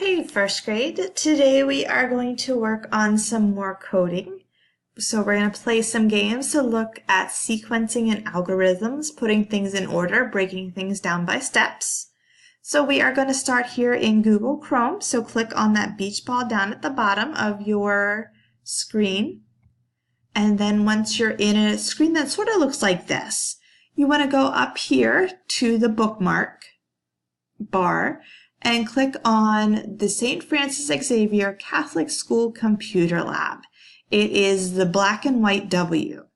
Hey, first grade. Today we are going to work on some more coding. So we're going to play some games to look at sequencing and algorithms, putting things in order, breaking things down by steps. So we are going to start here in Google Chrome. So click on that beach ball down at the bottom of your screen. And then once you're in a screen that sort of looks like this, you want to go up here to the bookmark bar and click on the St. Francis Xavier Catholic School Computer Lab. It is the black and white W.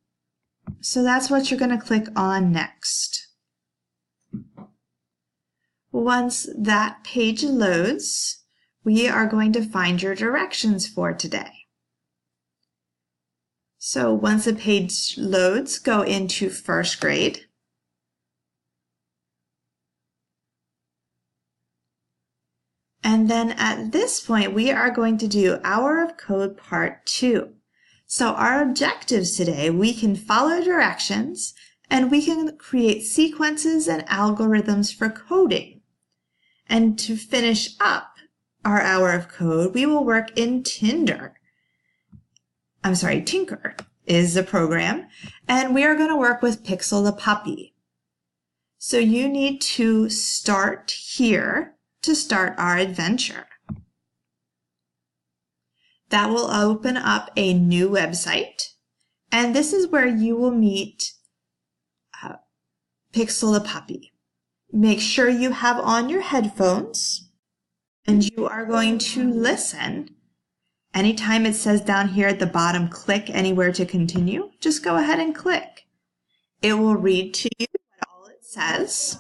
So that's what you're going to click on next. Once that page loads, we are going to find your directions for today. So once the page loads, go into first grade. And then at this point, we are going to do Hour of Code Part 2. So our objectives today, we can follow directions and we can create sequences and algorithms for coding. And to finish up our hour of code, we will work in Tynker is the program, and we are going to work with Pixel the puppy. So you need to start here to start our adventure. That will open up a new website, and this is where you will meet Pixel the puppy. Make sure you have on your headphones, and you are going to listen. Anytime it says down here at the bottom, click anywhere to continue, just go ahead and click. It will read to you what all it says.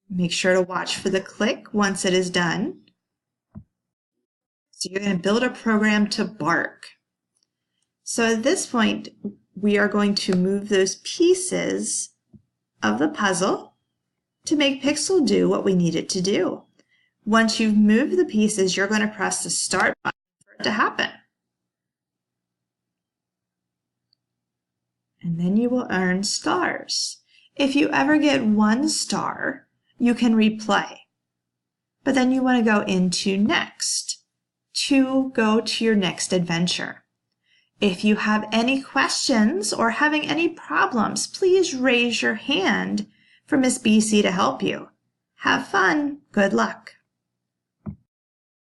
Make sure to watch for the click once it is done. So you're going to build a program to bark. So at this point, we are going to move those pieces of the puzzle to make Pixel do what we need it to do. Once you've moved the pieces, you're going to press the start button for it to happen. And then you will earn stars. If you ever get 1 star, you can replay. But then you want to go into next to go to your next adventure. If you have any questions or having any problems, please raise your hand for Miss BC to help you. Have fun. Good luck.